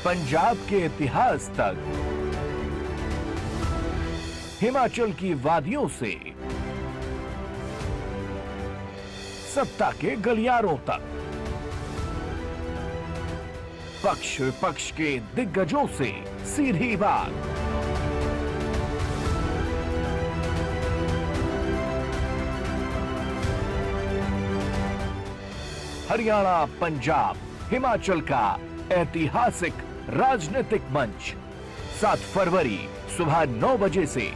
पंजाब के इतिहास तक, हिमाचल की वादियों से सत्ता के गलियारों तक, पक्ष विपक्ष के दिग्गजों से सीधी बात। हरियाणा, पंजाब, हिमाचल का ऐतिहासिक राजनीतिक मंच 7 फरवरी सुबह 9 बजे से।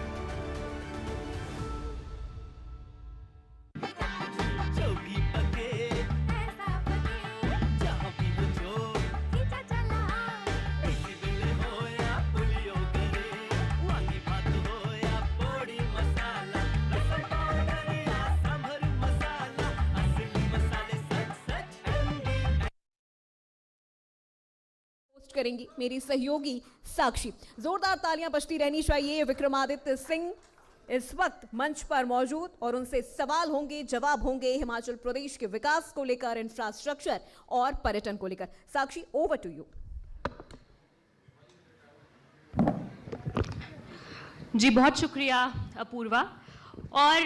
करेंगी मेरी सहयोगी साक्षी। जोरदार तालियां बजती रहनी चाहिए। विक्रमादित्य सिंह इस वक्त मंच पर मौजूद और उनसे सवाल होंगे, जवाब होंगे हिमाचल प्रदेश के विकास को लेकर, इंफ्रास्ट्रक्चर और पर्यटन को लेकर। साक्षी, ओवर टू यू। जी बहुत शुक्रिया अपूर्वा। और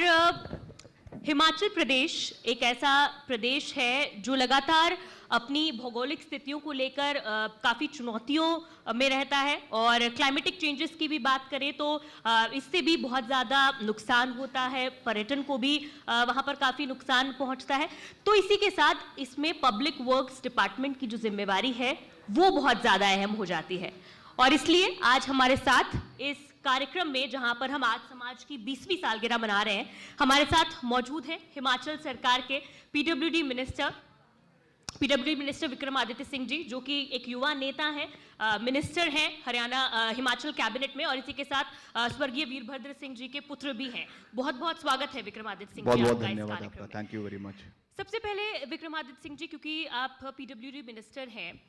हिमाचल प्रदेश एक ऐसा प्रदेश है जो लगातार अपनी भौगोलिक स्थितियों को लेकर काफ़ी चुनौतियों में रहता है, और क्लाइमेटिक चेंजेस की भी बात करें तो इससे भी बहुत ज़्यादा नुकसान होता है, पर्यटन को भी वहाँ पर काफ़ी नुकसान पहुँचता है। तो इसी के साथ इसमें पब्लिक वर्क्स डिपार्टमेंट की जो जिम्मेवारी है वो बहुत ज़्यादा अहम हो जाती है। और इसलिए आज हमारे साथ इस कार्यक्रम में, जहां पर हम आज समाज की 20वीं सालगिरह मना रहे हैं, हमारे साथ मौजूद हैं हिमाचल सरकार के पीडब्ल्यूडी मिनिस्टर विक्रमादित्य सिंह जी, जो कि एक युवा नेता हैं, मिनिस्टर हैं हरियाणा हिमाचल कैबिनेट में, और इसी के साथ स्वर्गीय वीरभद्र सिंह जी के पुत्र भी हैं। बहुत बहुत स्वागत है विक्रमादित्य सिंह जी, बहुत धन्यवाद आपका, थैंक यू वेरी मच। सबसे पहले विक्रमादित्य सिंह जी, क्योंकि आप पीडब्ल्यूडी मिनिस्टर हैं,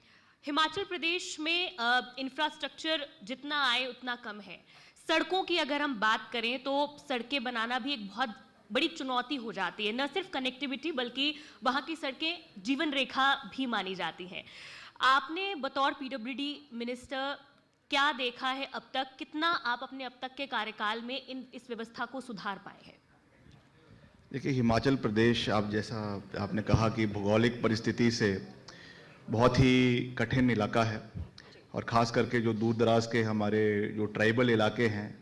हिमाचल प्रदेश में इंफ्रास्ट्रक्चर जितना आए उतना कम है। सड़कों की अगर हम बात करें तो सड़कें बनाना भी एक बहुत बड़ी चुनौती हो जाती है। न सिर्फ कनेक्टिविटी बल्कि वहाँ की सड़कें जीवन रेखा भी मानी जाती हैं। आपने बतौर पीडब्ल्यूडी मिनिस्टर क्या देखा है अब तक, कितना आप अपने अब तक के कार्यकाल में इस व्यवस्था को सुधार पाए हैं? देखिए, हिमाचल प्रदेश, आप जैसा आपने कहा कि भौगोलिक परिस्थिति से बहुत ही कठिन इलाका है, और ख़ास करके जो दूर दराज के हमारे जो ट्राइबल इलाके हैं,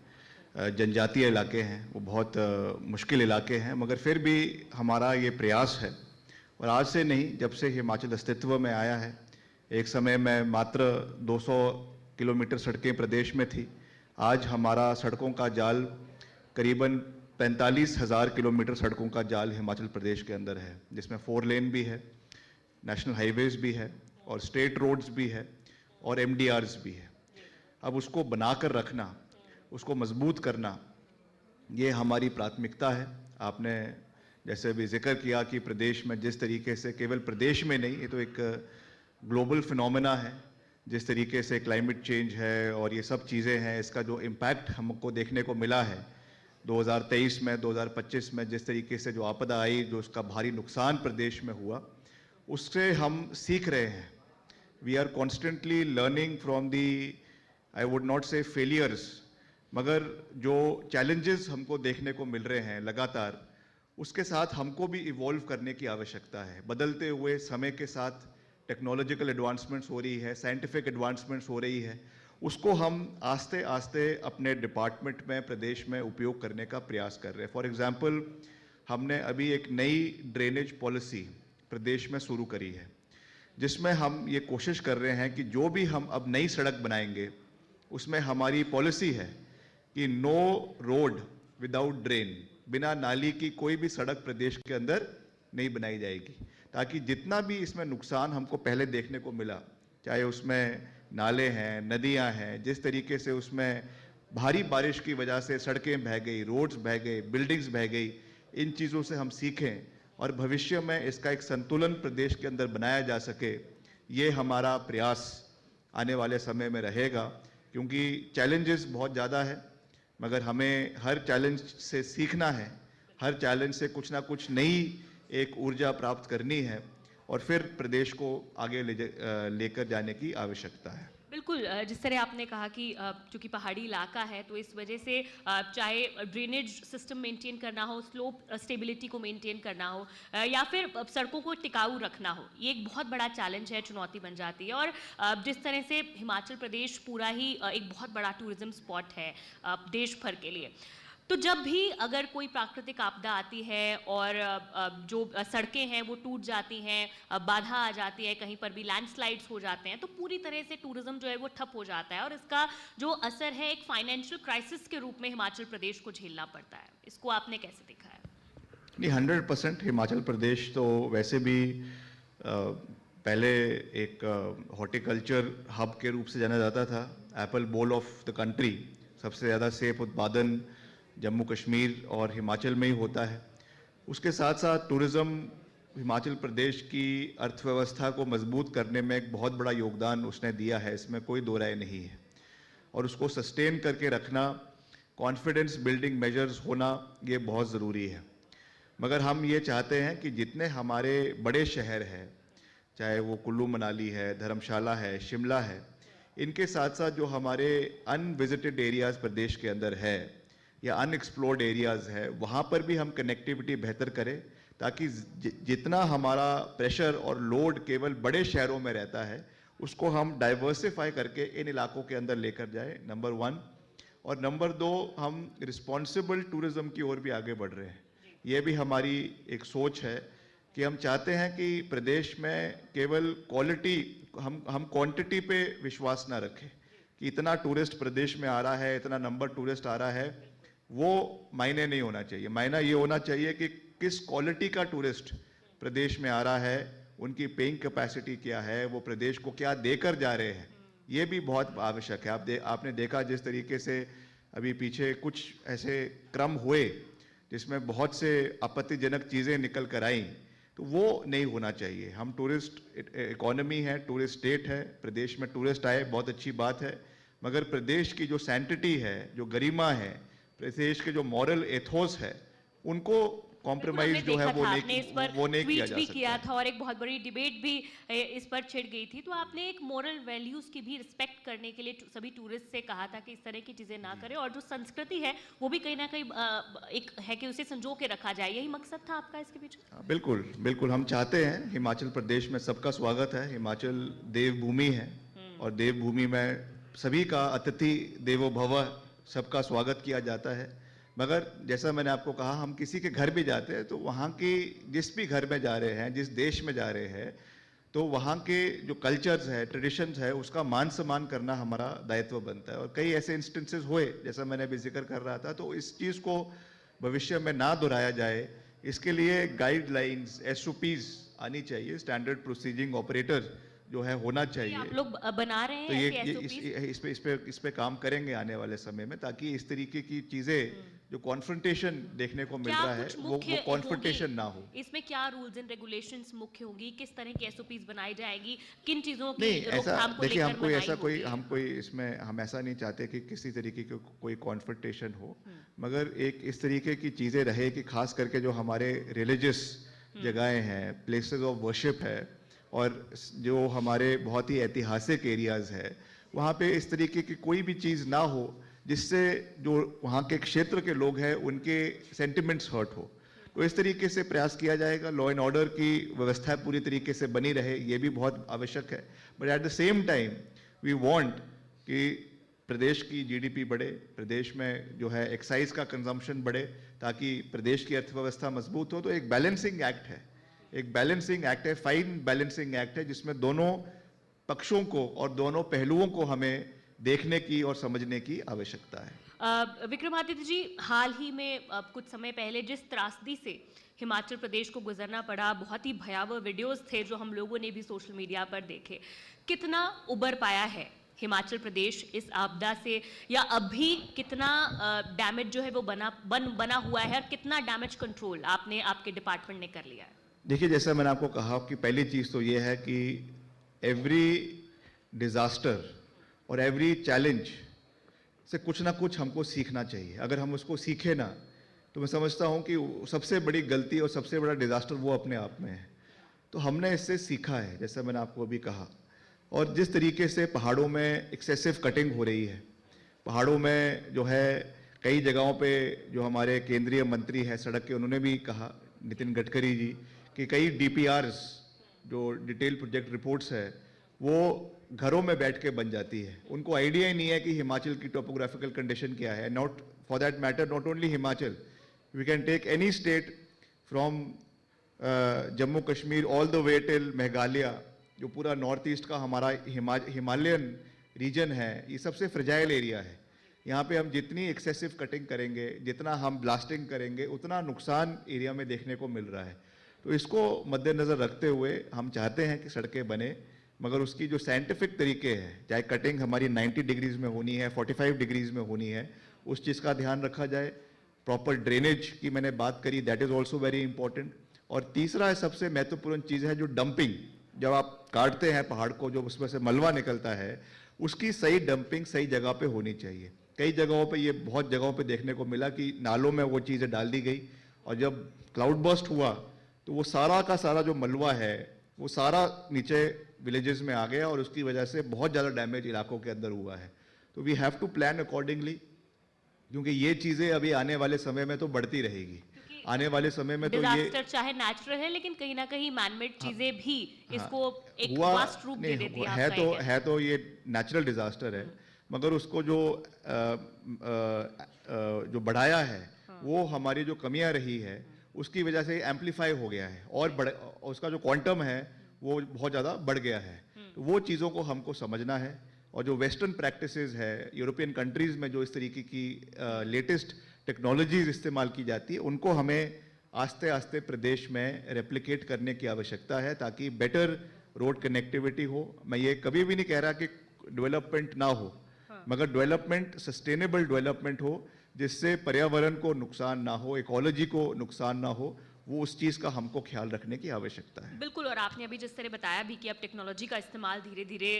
जनजातीय इलाके हैं, वो बहुत मुश्किल इलाके हैं। मगर फिर भी हमारा ये प्रयास है, और आज से नहीं, जब से हिमाचल अस्तित्व में आया है, एक समय में मात्र 200 किलोमीटर सड़कें प्रदेश में थी। आज हमारा सड़कों का जाल करीबन 45,000 किलोमीटर सड़कों का जाल हिमाचल प्रदेश के अंदर है, जिसमें 4 लेन भी है, नेशनल हाईवेज़ भी है, और स्टेट रोड्स भी है, और MDRs भी है। अब उसको बनाकर रखना, उसको मजबूत करना, ये हमारी प्राथमिकता है। आपने जैसे भी जिक्र किया कि प्रदेश में जिस तरीके से, केवल प्रदेश में नहीं, ये तो एक ग्लोबल फिनोमेना है, जिस तरीके से क्लाइमेट चेंज है और ये सब चीज़ें हैं, इसका जो इम्पैक्ट हमको देखने को मिला है 2023 में, 2025 में, जिस तरीके से जो आपदा आई, जो उसका भारी नुकसान प्रदेश में हुआ, उससे हम सीख रहे हैं। We are constantly learning from the, I would not say failures, मगर जो चैलेंजेस हमको देखने को मिल रहे हैं लगातार, उसके साथ हमको भी इवॉल्व करने की आवश्यकता है। बदलते हुए समय के साथ टेक्नोलॉजिकल एडवांसमेंट्स हो रही है, साइंटिफिक एडवांसमेंट्स हो रही है, उसको हम आस्ते आस्ते अपने डिपार्टमेंट में, प्रदेश में उपयोग करने का प्रयास कर रहे हैं। फॉर एग्जांपल, हमने अभी एक नई ड्रेनेज पॉलिसी प्रदेश में शुरू करी है, जिसमें हम ये कोशिश कर रहे हैं कि जो भी हम अब नई सड़क बनाएंगे, उसमें हमारी पॉलिसी है कि नो रोड विदाउट ड्रेन, बिना नाली की कोई भी सड़क प्रदेश के अंदर नहीं बनाई जाएगी, ताकि जितना भी इसमें नुकसान हमको पहले देखने को मिला, चाहे उसमें नाले हैं, नदियां हैं, जिस तरीके से उसमें भारी बारिश की वजह से सड़कें बह गई, रोड्स बह गए, बिल्डिंग्स बह गई, इन चीज़ों से हम सीखें और भविष्य में इसका एक संतुलन प्रदेश के अंदर बनाया जा सके। ये हमारा प्रयास आने वाले समय में रहेगा, क्योंकि चैलेंजेस बहुत ज़्यादा है, मगर हमें हर चैलेंज से सीखना है, हर चैलेंज से कुछ ना कुछ नई एक ऊर्जा प्राप्त करनी है, और फिर प्रदेश को आगे लेकर जाने की आवश्यकता है। बिल्कुल जिस तरह आपने कहा कि चूंकि पहाड़ी इलाका है तो इस वजह से चाहे ड्रेनेज सिस्टम मेंटेन करना हो, स्लोप स्टेबिलिटी को मेंटेन करना हो या फिर सड़कों को टिकाऊ रखना हो, ये एक बहुत बड़ा चैलेंज है, चुनौती बन जाती है। और जिस तरह से हिमाचल प्रदेश पूरा ही एक बहुत बड़ा टूरिज्म स्पॉट है देश भर के लिए, तो जब भी अगर कोई प्राकृतिक आपदा आती है और जो सड़कें हैं वो टूट जाती हैं, बाधा आ जाती है, कहीं पर भी लैंडस्लाइड्स हो जाते हैं, तो पूरी तरह से टूरिज्म जो है वो ठप हो जाता है और इसका जो असर है एक फाइनेंशियल क्राइसिस के रूप में हिमाचल प्रदेश को झेलना पड़ता है। इसको आपने कैसे देखा है? नहीं, 100% हिमाचल प्रदेश तो वैसे भी पहले एक हॉर्टिकल्चर हब के रूप से जाना जाता था, Apple bowl of the country. सबसे ज़्यादा सेब उत्पादन जम्मू कश्मीर और हिमाचल में ही होता है। उसके साथ साथ टूरिज़्म हिमाचल प्रदेश की अर्थव्यवस्था को मजबूत करने में एक बहुत बड़ा योगदान उसने दिया है, इसमें कोई दो राय नहीं है। और उसको सस्टेन करके रखना, कॉन्फिडेंस बिल्डिंग मेजर्स होना, ये बहुत ज़रूरी है। मगर हम ये चाहते हैं कि जितने हमारे बड़े शहर हैं, चाहे वो कुल्लू मनाली है, धर्मशाला है, शिमला है, इनके साथ साथ जो हमारे अनविजिटेड एरियाज़ प्रदेश के अंदर है या अनएक्सप्लोर्ड एरियाज़ है, वहाँ पर भी हम कनेक्टिविटी बेहतर करें, ताकि जितना हमारा प्रेशर और लोड केवल बड़े शहरों में रहता है उसको हम डाइवर्सिफाई करके इन इलाकों के अंदर लेकर जाए, नंबर 1। और नंबर 2, हम रिस्पॉन्सिबल टूरिज़्म की ओर भी आगे बढ़ रहे हैं। ये भी हमारी एक सोच है कि हम चाहते हैं कि प्रदेश में केवल क्वालिटी, हम क्वांटिटी पे विश्वास ना रखें कि इतना टूरिस्ट प्रदेश में आ रहा है, इतना नंबर टूरिस्ट आ रहा है, वो मायने नहीं होना चाहिए। मायना ये होना चाहिए कि किस क्वालिटी का टूरिस्ट प्रदेश में आ रहा है, उनकी पेइंग कैपेसिटी क्या है, वो प्रदेश को क्या देकर जा रहे हैं, ये भी बहुत आवश्यक है। आपने देखा जिस तरीके से अभी पीछे कुछ ऐसे क्रम हुए जिसमें बहुत से आपत्तिजनक चीज़ें निकल कर आईं, तो वो नहीं होना चाहिए। हम टूरिस्ट इकोनॉमी है, टूरिस्ट स्टेट है, प्रदेश में टूरिस्ट आए बहुत अच्छी बात है, मगर प्रदेश की जो सैंटिटी है, जो गरिमा है, प्रदेश के जो मॉरल एथोस है, उनको कॉम्प्रोमाइज जो है वो नहीं किया जा सकता। किया था और एक बहुत बड़ी डिबेट भी इस पर छिड़ गई थी। तो आपने एक मोरल वैल्यूज की भी रिस्पेक्ट करने के लिए सभी टूरिस्ट से कहा था कि इस तरह की चीजें ना करें, और जो संस्कृति है वो भी कहीं ना कहीं एक है कि उसे संजो के रखा जाए। यही मकसद था आपका इसके पीछे? बिल्कुल बिल्कुल, हम चाहते हैं हिमाचल प्रदेश में सबका स्वागत है। हिमाचल देवभूमि है और देवभूमि में सभी का अतिथि देवो भव, सबका स्वागत किया जाता है। मगर जैसा मैंने आपको कहा, हम किसी के घर भी जाते हैं तो वहाँ की जिस भी घर में जा रहे हैं, जिस देश में जा रहे हैं, तो वहाँ के जो कल्चर्स है, ट्रेडिशंस है, उसका मान सम्मान करना हमारा दायित्व बनता है। और कई ऐसे इंस्टेंसेस हुए, जैसा मैंने अभी जिक्र कर रहा था, तो इस चीज़ को भविष्य में ना दोहराया जाए, इसके लिए गाइडलाइंस, SOPs आनी चाहिए, स्टैंडर्ड प्रोसीजिंग ऑपरेटर जो है होना चाहिए। आप लोग बना रहे हैं? तो इस पे काम करेंगे आने वाले समय में, ताकि इस तरीके की चीजें जो कॉन्फ्रंटेशन देखने को मिल रहा है वो कॉन्फ्रंटेशन ना हो। इसमें क्या रूल्स एंड रेगुलेशंस मुख्य होंगी, किस तरह की SOPs बनाई जाएगी, किन चीजों की नहीं, ऐसा रोकथाम को देखिए, लेकर हम कोई इसमें हम ऐसा नहीं चाहते कि किसी तरीके की कोई कॉन्फ्रंटेशन हो, मगर एक इस तरीके की चीजें रहे कि खास करके जो हमारे रिलीजियस जगहें हैं, प्लेसेस ऑफ वर्शिप है, और जो हमारे बहुत ही ऐतिहासिक एरियाज़ है, वहाँ पे इस तरीके की कोई भी चीज़ ना हो जिससे जो वहाँ के क्षेत्र के लोग हैं उनके सेंटिमेंट्स हर्ट हो। तो इस तरीके से प्रयास किया जाएगा। लॉ एंड ऑर्डर की व्यवस्था पूरी तरीके से बनी रहे, ये भी बहुत आवश्यक है। But at the same time we want कि प्रदेश की GDP बढ़े, प्रदेश में जो है एक्साइज का कंजम्पशन बढ़े, ताकि प्रदेश की अर्थव्यवस्था मजबूत हो। तो एक बैलेंसिंग एक्ट है, एक बैलेंसिंग एक्ट है, फाइन बैलेंसिंग एक्ट है, जिसमें दोनों पक्षों को और दोनों पहलुओं को हमें देखने की और समझने की आवश्यकता है। विक्रमादित्य जी, हाल ही में कुछ समय पहले जिस त्रासदी से हिमाचल प्रदेश को गुजरना पड़ा, बहुत ही भयावह वीडियोस थे जो हम लोगों ने भी सोशल मीडिया पर देखे। कितना उबर पाया है हिमाचल प्रदेश इस आपदा से, या अभी कितना डैमेज जो है वो बना हुआ है, और कितना डैमेज कंट्रोल आपके डिपार्टमेंट ने कर लिया है? देखिए, जैसा मैंने आपको कहा कि पहली चीज़ तो ये है कि एवरी डिज़ास्टर और एवरी चैलेंज से कुछ ना कुछ हमको सीखना चाहिए। अगर हम उसको सीखे ना, तो मैं समझता हूँ कि सबसे बड़ी गलती और सबसे बड़ा डिज़ास्टर वो अपने आप में है। तो हमने इससे सीखा है, जैसा मैंने आपको अभी कहा। और जिस तरीके से पहाड़ों में एक्सेसिव कटिंग हो रही है, पहाड़ों में जो है कई जगहों पे जो हमारे केंद्रीय मंत्री हैं सड़क के, उन्होंने भी कहा, नितिन गडकरी जी, कि कई DPRs जो डिटेल प्रोजेक्ट रिपोर्ट्स है वो घरों में बैठ के बन जाती है। उनको आइडिया ही नहीं है कि हिमाचल की टोपोग्राफिकल कंडीशन क्या है। Not for that matter, not only Himachal, we can take any state from Jammu Kashmir all the way till Meghalaya, जो पूरा नॉर्थ ईस्ट का हमारा हिमालयन रीजन है, ये सबसे फ्रेजाइल एरिया है। यहाँ पे हम जितनी एक्सेसिव कटिंग करेंगे, जितना हम ब्लास्टिंग करेंगे, उतना नुकसान एरिया में देखने को मिल रहा है। तो इसको मद्देनज़र रखते हुए हम चाहते हैं कि सड़कें बने, मगर उसकी जो साइंटिफिक तरीके हैं, चाहे कटिंग हमारी 90 डिग्रीज में होनी है, 45 डिग्रीज में होनी है, उस चीज़ का ध्यान रखा जाए। प्रॉपर ड्रेनेज की मैंने बात करी, that is also very important. और तीसरा सबसे महत्वपूर्ण चीज़ है जो डंपिंग, जब आप काटते हैं पहाड़ को, जो उसमें से मलबा निकलता है, उसकी सही डंपिंग सही जगह पे होनी चाहिए। कई जगहों पे, ये बहुत जगहों पे देखने को मिला कि नालों में वो चीज़ें डाल दी गई, और जब क्लाउड बर्स्ट हुआ तो वो सारा का सारा जो मलबा है वो सारा नीचे विलेजेस में आ गया, और उसकी वजह से बहुत ज़्यादा डैमेज इलाकों के अंदर हुआ है। तो we have to plan accordingly, क्योंकि ये चीज़ें अभी आने वाले समय में तो बढ़ती रहेगी। आने वाले समय में तो ये डिजास्टर चाहे नेचुरल है, लेकिन कहीं ना कहीं मैनमेड चीजें भी इसको एक वास्ट रूप दे देती है। तो ये नेचुरल डिजास्टर है, मगर उसको जो बढ़ाया है वो हमारी जो कमियां रही है उसकी वजह से एम्पलीफाई हो गया है, और उसका जो क्वांटम है वो बहुत ज़्यादा बढ़ गया है। तो वो चीज़ों को हमको समझना है, और जो वेस्टर्न प्रैक्टिसेस है यूरोपियन कंट्रीज़ में, जो इस तरीके की लेटेस्ट टेक्नोलॉजीज इस्तेमाल की जाती है, उनको हमें आस्ते आस्ते प्रदेश में रेप्लिकेट करने की आवश्यकता है, ताकि बेटर रोड कनेक्टिविटी हो। मैं ये कभी भी नहीं कह रहा कि डेवलपमेंट ना हो, मगर डेवलपमेंट सस्टेनेबल डेवलपमेंट हो, जिससे पर्यावरण को नुकसान ना हो, इकोलॉजी को नुकसान ना हो, वो उस चीज़ का हमको ख्याल रखने की आवश्यकता है। बिल्कुल, और आपने अभी जिस तरह बताया भी कि अब टेक्नोलॉजी का इस्तेमाल धीरे धीरे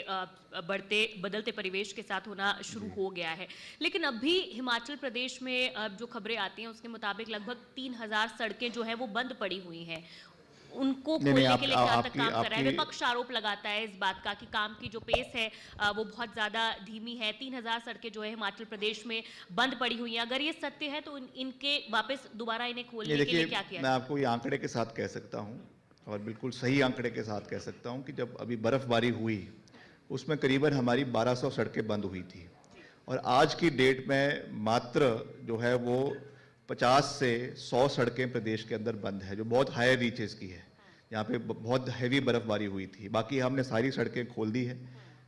बदलते परिवेश के साथ होना शुरू हो गया है, लेकिन अभी हिमाचल प्रदेश में जो खबरें आती हैं उसके मुताबिक लगभग 3000 सड़कें जो है वो बंद पड़ी हुई हैं। उनको खोलने के लिए क्या तक काम कर रहा है? विपक्ष आरोप लगाता है इस बात का कि काम की जो पेस है वो बहुत ज्यादा धीमी है। 3000 सड़कें जो है हिमाचल प्रदेश में बंद पड़ी हुई हैं। अगर ये सत्य है तो इनके वापस दोबारा इन्हें खोलने के लिए क्या किया? मैं आपको ये आंकड़े के साथ कह सकता हूँ, और बिल्कुल सही आंकड़े के साथ कह सकता हूँ, कि जब अभी बर्फबारी हुई उसमें करीबन हमारी 1200 सड़कें बंद हुई थी, और आज की डेट में मात्र जो है वो 50 से 100 सड़कें प्रदेश के अंदर बंद है, जो बहुत हाई रीचेस की है, यहाँ पे बहुत हैवी बर्फबारी हुई थी। बाकी हमने सारी सड़कें खोल दी है।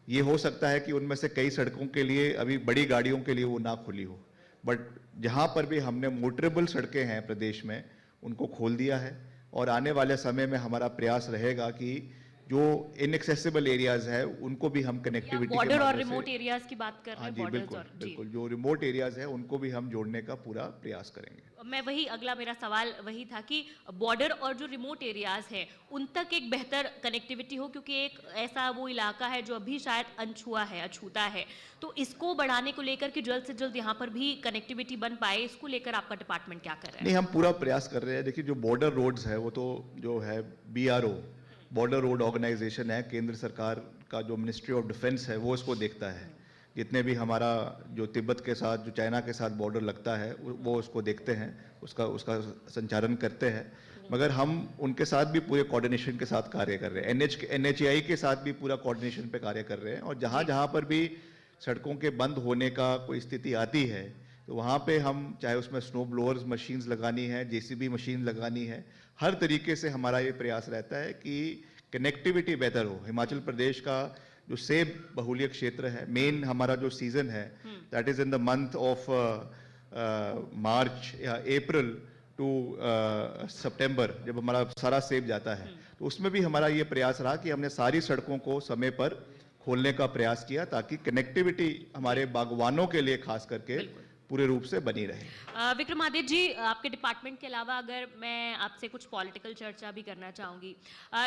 ये हो सकता है कि उनमें से कई सड़कों के लिए अभी बड़ी गाड़ियों के लिए वो ना खुली हो, बट जहाँ पर भी हमने मोटरेबल सड़कें हैं प्रदेश में उनको खोल दिया है, और आने वाले समय में हमारा प्रयास रहेगा कि जो इनएक्सेसिबल एरियाज है उनको भी हम कनेक्टिविटी, बॉर्डर और रिमोट एरियाज की बात कर रहे हैं। बिल्कुल, जो रिमोट एरियाज है उनको भी हम जोड़ने का पूरा प्रयास करेंगे। मैं वही, अगला मेरा सवाल वही था कि बॉर्डर और जो रिमोट एरियाज है उन तक एक बेहतर कनेक्टिविटी हो, क्योंकि एक ऐसा वो इलाका है जो अभी शायद अछूता है, तो इसको बढ़ाने को लेकर कि जल्द से जल्द यहाँ पर भी कनेक्टिविटी बन पाए, इसको लेकर आपका डिपार्टमेंट क्या कर रहा है? नहीं, हम पूरा प्रयास कर रहे हैं। देखिए, जो बॉर्डर रोड्स है वो तो जो है BRO, बॉर्डर रोड ऑर्गेनाइजेशन है, केंद्र सरकार का जो मिनिस्ट्री ऑफ डिफेंस है वो इसको देखता है। जितने भी हमारा जो तिब्बत के साथ, जो चाइना के साथ बॉर्डर लगता है वो उसको देखते हैं, उसका संचालन करते हैं। मगर हम उनके साथ भी पूरे कोऑर्डिनेशन के साथ कार्य कर रहे हैं। NHAI के साथ भी पूरा कोऑर्डिनेशन पे कार्य कर रहे हैं, और जहाँ जहाँ पर भी सड़कों के बंद होने का कोई स्थिति आती है तो वहाँ पे हम, चाहे उसमें स्नो ब्लोअर्स मशीन्स लगानी है, JCB मशीन लगानी है, हर तरीके से हमारा ये प्रयास रहता है कि कनेक्टिविटी बेहतर हो। हिमाचल प्रदेश का जो सेब बहुल्य क्षेत्र है, मेन हमारा जो सीजन है that is in the month of March या अप्रैल टू सितंबर, जब हमारा सारा सेब जाता है, तो उसमें भी हमारा ये प्रयास रहा कि हमने सारी सड़कों को समय पर खोलने का प्रयास किया, ताकि कनेक्टिविटी हमारे बागवानों के लिए खास करके पूरे रूप से बनी रहे। विक्रमादित्य जी, आपके डिपार्टमेंट के अलावा अगर मैं आपसे कुछ पॉलिटिकल चर्चा भी करना चाहूँगी।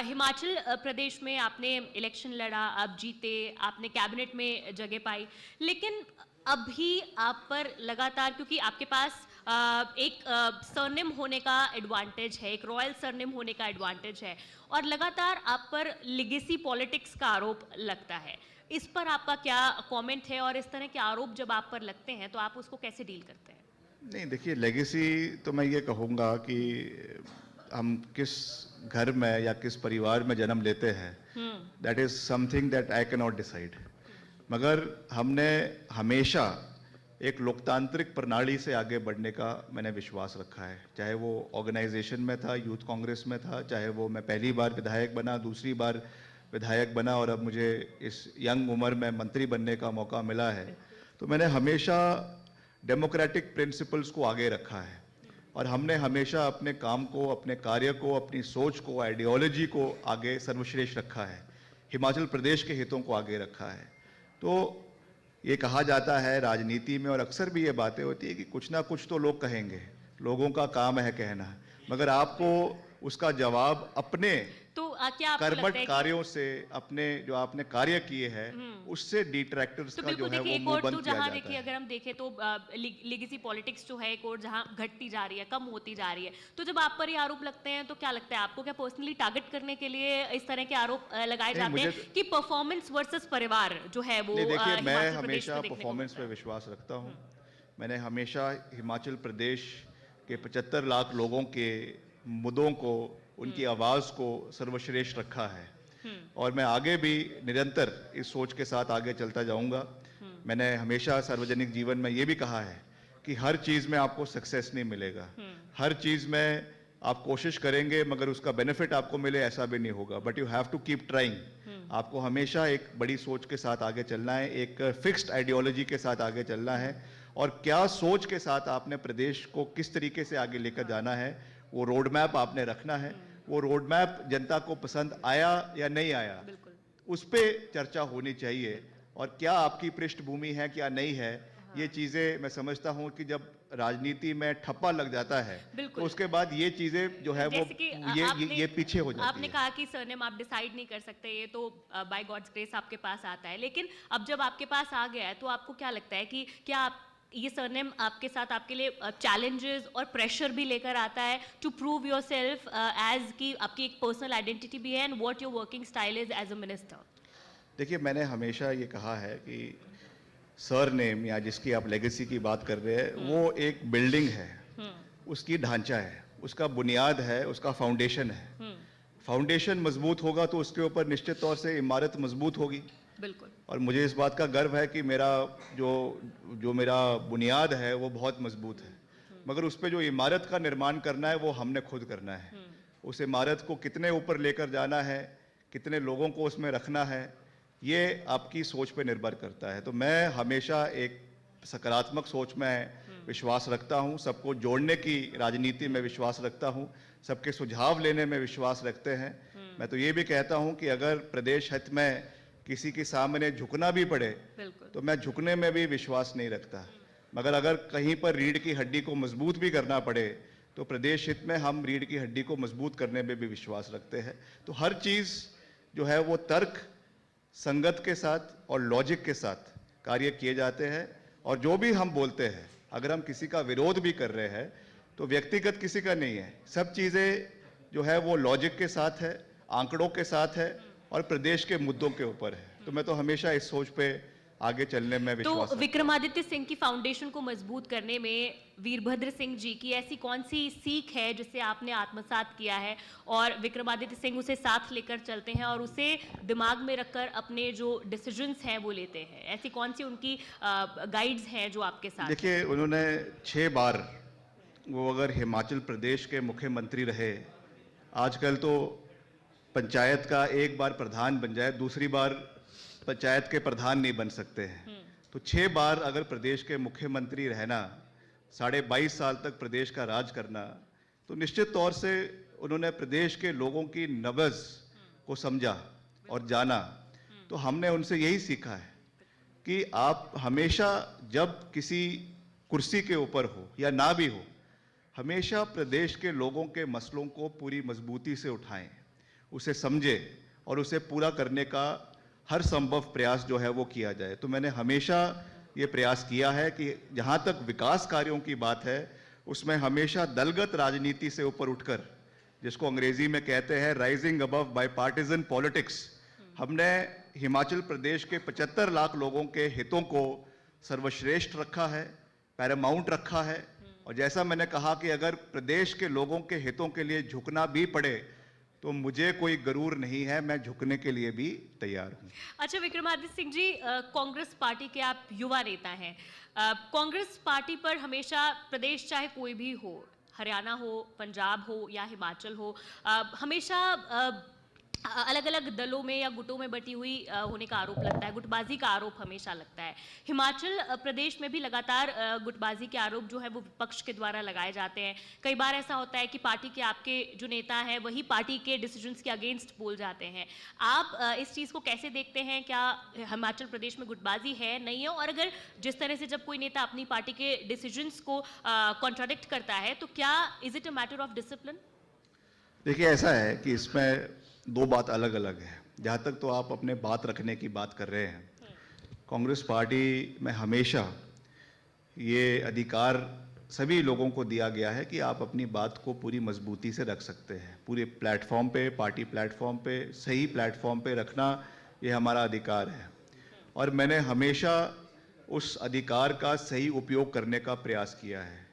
हिमाचल प्रदेश में आपने इलेक्शन लड़ा, आप जीते, आपने कैबिनेट में जगह पाई, लेकिन अभी आप पर लगातार, क्योंकि आपके पास एक सरनेम होने का एडवांटेज है, एक रॉयल सरनेम होने का एडवांटेज है, और लगातार आप पर लिगेसी पॉलिटिक्स का आरोप लगता है। इस पर आपका क्या कमेंट है, और इस तरह के आरोप जब आप पर लगते हैं तो आप उसको कैसे डील करते हैं? नहीं, देखिए, लेगेसी तो मैं ये कहूँगा कि हम किस घर में या किस परिवार में जन्म लेते हैं, that is something that I can not decide. मगर हमने हमेशा एक लोकतांत्रिक प्रणाली से आगे बढ़ने का मैंने विश्वास रखा है, चाहे वो ऑर्गेनाइजेशन में था, यूथ कांग्रेस में था, चाहे वो मैं पहली बार विधायक बना, दूसरी बार विधायक बना, और अब मुझे इस यंग उम्र में मंत्री बनने का मौका मिला है। तो मैंने हमेशा डेमोक्रेटिक प्रिंसिपल्स को आगे रखा है, और हमने हमेशा अपने काम को, अपने कार्य को, अपनी सोच को, आइडियोलॉजी को आगे सर्वश्रेष्ठ रखा है, हिमाचल प्रदेश के हितों को आगे रखा है। तो ये कहा जाता है राजनीति में, और अक्सर भी ये बातें होती है कि कुछ ना कुछ तो लोग कहेंगे, लोगों का काम है कहना, मगर आपको उसका जवाब अपने तो क्या आपको लगता कर्मठ है कि कार्यों से, अपने जो आपने कार्य किए हैं उससे डिट्रैक्टर्स तो का जो बिल्कुल है वो देखिए, एक मुंह और बंद तो किया जहाँ जाता देखिए है। अगर हम देखें तो लिगेसी पॉलिटिक्स जो है एक और जहाँ घटती जा रही है, कम होती जा रही है, तो जब आप पर ये आरोप लगते हैं तो क्या लगता है आपको, क्या पर्सनली टारगेट करने के लिए इस तरह के आरोप लगाए नहीं, जाते हैं कि परफॉर्मेंस वर्सेस परिवार जो है वो नहीं, देखिए, मैं हिमाचल प्रदेश हमेशा में देखने को परफॉर्मेंस मिलता पे है? विश्वास रखता हूँ। मैंने हमेशा हिमाचल प्रदेश के 75 लाख लोगों के मुद्दों को, उनकी आवाज़ को सर्वश्रेष्ठ रखा है, और मैं आगे भी निरंतर इस सोच के साथ आगे चलता जाऊंगा। मैंने हमेशा सार्वजनिक जीवन में ये भी कहा है कि हर चीज़ में आपको सक्सेस नहीं मिलेगा, हर चीज़ में आप कोशिश करेंगे मगर उसका बेनिफिट आपको मिले ऐसा भी नहीं होगा, but you have to keep trying. आपको हमेशा एक बड़ी सोच के साथ आगे चलना है, एक फिक्स्ड आइडियोलॉजी के साथ आगे चलना है, और क्या सोच के साथ आपने प्रदेश को किस तरीके से आगे लेकर जाना है, वो रोड मैप आपने रखना है। वो रोड मैप जनता को पसंद आया या नहीं आया, उस पे चर्चा होनी चाहिए, और क्या आपकी पृष्ठभूमि है क्या नहीं है, ये चीजें मैं समझता हूं कि जब राजनीति में ठप्पा लग जाता है तो उसके बाद ये चीजें जो है वो जैसे कि ये पीछे हो जाती आपने है। कहा कि सरनेम आप डिसाइड नहीं कर सकते, ये तो बाय गॉड्स ग्रेस आपके पास आता है, लेकिन अब जब आपके पास आ गया है तो आपको क्या लगता है कि क्या आप ये सरनेम आपके साथ आपके लिए चैलेंजेस और प्रेशर भी लेकर आता है टू प्रूव योरसेल्फ एज कि आपकी एक पर्सनल आइडेंटिटी भी है, and what your working style is as a minister? देखिए, मैंने हमेशा ये कहा है कि सरनेम या जिसकी आप लेगेसी की बात कर रहे हैं वो एक बिल्डिंग है, उसकी ढांचा है, उसका बुनियाद है, उसका फाउंडेशन है। फाउंडेशन मजबूत होगा तो उसके ऊपर निश्चित तौर से इमारत मजबूत होगी। बिल्कुल। और मुझे इस बात का गर्व है कि मेरा जो मेरा बुनियाद है वो बहुत मजबूत है, मगर उस पर जो इमारत का निर्माण करना है वो हमने खुद करना है। उस इमारत को कितने ऊपर लेकर जाना है, कितने लोगों को उसमें रखना है, ये आपकी सोच पे निर्भर करता है। तो मैं हमेशा एक सकारात्मक सोच में विश्वास रखता हूँ, सबको जोड़ने की राजनीति में विश्वास रखता हूँ, सबके सुझाव लेने में विश्वास रखते हैं। मैं तो ये भी कहता हूँ कि अगर प्रदेश हित में किसी के सामने झुकना भी पड़े तो मैं झुकने में भी विश्वास नहीं रखता, मगर अगर कहीं पर रीढ़ की हड्डी को मजबूत भी करना पड़े तो प्रदेश हित में हम रीढ़ की हड्डी को मजबूत करने में भी विश्वास रखते हैं। तो हर चीज़ जो है वो तर्क संगत के साथ और लॉजिक के साथ कार्य किए जाते हैं, और जो भी हम बोलते हैं अगर हम किसी का विरोध भी कर रहे हैं तो व्यक्तिगत किसी का नहीं है, सब चीज़ें जो है वो लॉजिक के साथ है, आंकड़ों के साथ है और प्रदेश के मुद्दों के ऊपर है। तो मैं तो हमेशा इस सोच पे आगे चलने में विश्वास तो विक्रमादित्य सिंह की फाउंडेशन को मजबूत करने में वीरभद्र सिंह जी की ऐसी कौन सी सीख है जिसे आपने आत्मसात किया है और विक्रमादित्य सिंह उसे साथ लेकर चलते हैं और उसे दिमाग में रखकर अपने जो डिसीजंस हैं वो लेते हैं? ऐसी कौन सी उनकी गाइड्स हैं जो आपके साथ? देखिए, उन्होंने 6 बार वो अगर हिमाचल प्रदेश के मुख्यमंत्री रहे, आजकल तो पंचायत का एक बार प्रधान बन जाए, दूसरी बार पंचायत के प्रधान नहीं बन सकते हैं। तो 6 बार अगर प्रदेश के मुख्यमंत्री रहना, 22.5 साल तक प्रदेश का राज करना, तो निश्चित तौर से उन्होंने प्रदेश के लोगों की नब्ज़ को समझा और जाना। तो हमने उनसे यही सीखा है कि आप हमेशा जब किसी कुर्सी के ऊपर हो या ना भी हो, हमेशा प्रदेश के लोगों के मसलों को पूरी मजबूती से उठाएं, उसे समझे और उसे पूरा करने का हर संभव प्रयास जो है वो किया जाए। तो मैंने हमेशा ये प्रयास किया है कि जहाँ तक विकास कार्यों की बात है उसमें हमेशा दलगत राजनीति से ऊपर उठकर, जिसको अंग्रेजी में कहते हैं rising above by partisan politics, हमने हिमाचल प्रदेश के 75 लाख लोगों के हितों को सर्वश्रेष्ठ रखा है, पैरामाउंट रखा है। और जैसा मैंने कहा कि अगर प्रदेश के लोगों के हितों के लिए झुकना भी पड़े तो मुझे कोई गरूर नहीं है, मैं झुकने के लिए भी तैयार हूं। अच्छा विक्रमादित्य सिंह जी, कांग्रेस पार्टी के आप युवा नेता हैं। कांग्रेस पार्टी पर हमेशा प्रदेश चाहे कोई भी हो, हरियाणा हो, पंजाब हो या हिमाचल हो, हमेशा अलग अलग दलों में या गुटों में बटी हुई होने का आरोप लगता है, गुटबाजी का आरोप हमेशा लगता है। हिमाचल प्रदेश में भी लगातार गुटबाजी के आरोप जो है वो विपक्ष के द्वारा लगाए जाते हैं। कई बार ऐसा होता है कि पार्टी के आपके जो नेता हैं वही पार्टी के डिसीजंस के अगेंस्ट बोल जाते हैं। आप इस चीज़ को कैसे देखते हैं? क्या हिमाचल प्रदेश में गुटबाजी है, नहीं है? और अगर जिस तरह से जब कोई नेता अपनी पार्टी के डिसीजंस को कॉन्ट्राडिक्ट करता है तो क्या is it a matter of discipline? देखिए, ऐसा है कि इसमें दो बात अलग अलग है। जहाँ तक तो आप अपने बात रखने की बात कर रहे हैं, कांग्रेस पार्टी में हमेशा ये अधिकार सभी लोगों को दिया गया है कि आप अपनी बात को पूरी मजबूती से रख सकते हैं। पूरे प्लेटफॉर्म पे, पार्टी प्लेटफॉर्म पे, सही प्लेटफॉर्म पे रखना ये हमारा अधिकार है। और मैंने हमेशा उस अधिकार का सही उपयोग करने का प्रयास किया है,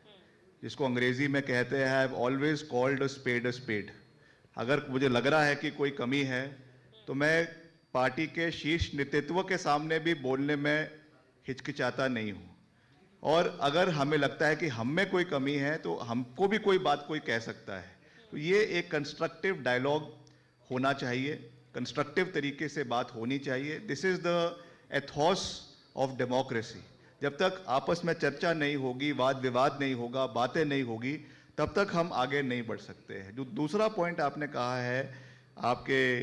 जिसको अंग्रेजी में कहते हैं I have always called a spade. अगर मुझे लग रहा है कि कोई कमी है तो मैं पार्टी के शीर्ष नेतृत्व के सामने भी बोलने में हिचकिचाता नहीं हूँ। और अगर हमें लगता है कि हम में कोई कमी है तो हमको भी कोई बात कोई कह सकता है। तो ये एक कंस्ट्रक्टिव डायलॉग होना चाहिए, कंस्ट्रक्टिव तरीके से बात होनी चाहिए। This is the Ethos of democracy. जब तक आपस में चर्चा नहीं होगी, वाद विवाद नहीं होगा, बातें नहीं होगी, तब तक हम आगे नहीं बढ़ सकते हैं। जो दूसरा पॉइंट आपने कहा है आपके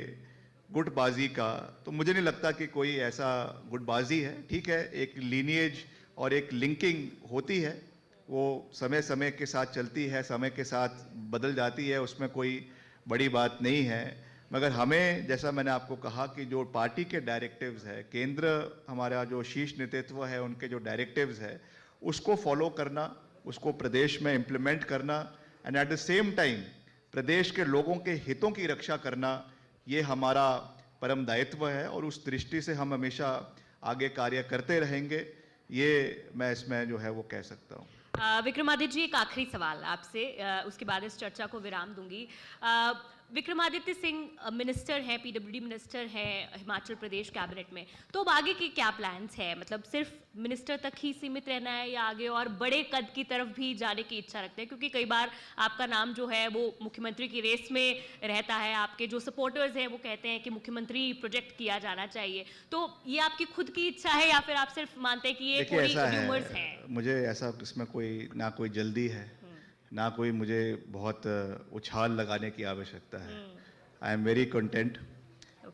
गुटबाजी का, तो मुझे नहीं लगता कि कोई ऐसा गुटबाजी है। ठीक है, एक लीनिएज और एक लिंकिंग होती है, वो समय समय के साथ चलती है, समय के साथ बदल जाती है, उसमें कोई बड़ी बात नहीं है। मगर हमें, जैसा मैंने आपको कहा कि जो पार्टी के डायरेक्टिव्स है, केंद्र हमारा जो शीर्ष नेतृत्व है उनके जो डायरेक्टिव्स है उसको फॉलो करना, उसको प्रदेश में इम्प्लीमेंट करना and at the same time प्रदेश के लोगों के हितों की रक्षा करना, ये हमारा परम दायित्व है। और उस दृष्टि से हम हमेशा आगे कार्य करते रहेंगे, ये मैं इसमें जो है वो कह सकता हूँ। विक्रमादित्य जी, एक आखिरी सवाल आपसे, उसके बाद इस चर्चा को विराम दूंगी। विक्रमादित्य सिंह मिनिस्टर हैं, पीडब्ल्यूडी मिनिस्टर हैं हिमाचल प्रदेश कैबिनेट में, तो अब आगे के क्या प्लान्स हैं? मतलब सिर्फ मिनिस्टर तक ही सीमित रहना है या आगे और बड़े कद की तरफ भी जाने की इच्छा रखते हैं? क्योंकि कई बार आपका नाम जो है वो मुख्यमंत्री की रेस में रहता है, आपके जो सपोर्टर्स हैं वो कहते हैं कि मुख्यमंत्री प्रोजेक्ट किया जाना चाहिए। तो ये आपकी खुद की इच्छा है या फिर आप सिर्फ मानते हैं कि ये कोई र्यूमर्स हैं? मुझे ऐसा, इसमें कोई ना कोई जल्दी है, ना कोई मुझे बहुत उछाल लगाने की आवश्यकता है। I am very content.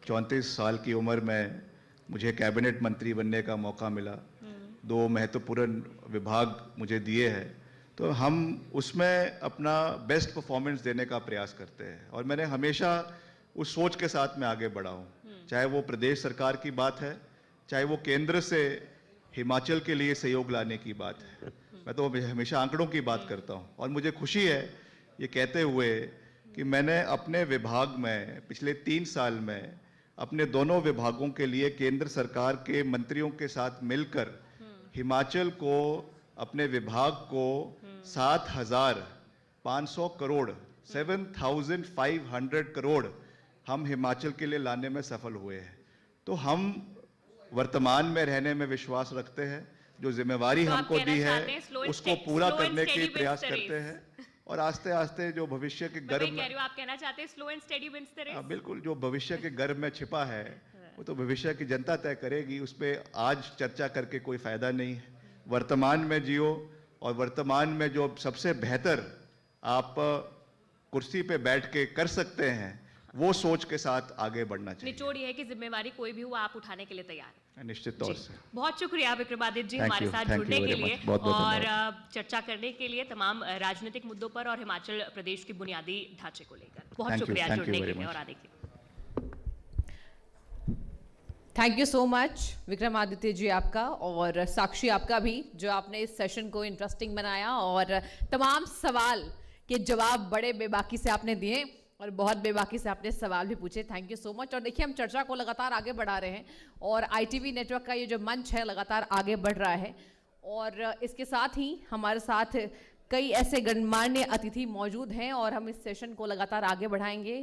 34 साल की उम्र में मुझे कैबिनेट मंत्री बनने का मौका मिला, 2 महत्वपूर्ण विभाग मुझे दिए हैं, तो हम उसमें अपना बेस्ट परफॉर्मेंस देने का प्रयास करते हैं। और मैंने हमेशा उस सोच के साथ में आगे बढ़ा हूँ, चाहे वो प्रदेश सरकार की बात है, चाहे वो केंद्र से हिमाचल के लिए सहयोग लाने की बात है। मैं तो हमेशा आंकड़ों की बात करता हूँ। और मुझे खुशी है ये कहते हुए कि मैंने अपने विभाग में पिछले 3 साल में अपने दोनों विभागों के लिए केंद्र सरकार के मंत्रियों के साथ मिलकर हिमाचल को, अपने विभाग को 7,500 करोड़ 7,500 करोड़ हम हिमाचल के लिए लाने में सफल हुए हैं। तो हम वर्तमान में रहने में विश्वास रखते हैं, जो जिम्मेवारी तो हमको दी है उसको पूरा करने के प्रयास करते करते हैं। और आस्ते आस्ते जो भविष्य के गर्भ में, आप कहना चाहते हैं slow and steady wins the race? बिल्कुल, जो भविष्य के गर्भ में छिपा है वो तो भविष्य की जनता तय करेगी, उस पर आज चर्चा करके कोई फायदा नहीं है। वर्तमान में जियो, और वर्तमान में जो सबसे बेहतर आप कुर्सी पे बैठ के कर सकते हैं वो सोच के साथ आगे बढ़ना चाहिए। निचोड़ ये है कि जिम्मेवारी कोई भी हो आप उठाने के लिए तैयार हैं। निश्चित तौर से। बहुत शुक्रिया विक्रमादित्य जी हमारे साथ जुड़ने के लिए और चर्चा करने के लिए तमाम राजनीतिक मुद्दों पर और हिमाचल प्रदेश की बुनियादी ढांचे को लेकर। बहुत शुक्रिया जुड़ने के लिए और आने के लिए। Thank you so much Vikramaditya ji आपका, और साक्षी आपका भी, जो आपने इस सेशन को इंटरेस्टिंग बनाया और तमाम सवाल के जवाब बड़े बेबाकी से आपने दिए और बहुत बेबाकी से आपने सवाल भी पूछे। Thank you so much. और देखिए, हम चर्चा को लगातार आगे बढ़ा रहे हैं और ITV नेटवर्क का ये जो मंच है लगातार आगे बढ़ रहा है, और इसके साथ ही हमारे साथ कई ऐसे गणमान्य अतिथि मौजूद हैं और हम इस सेशन को लगातार आगे बढ़ाएंगे।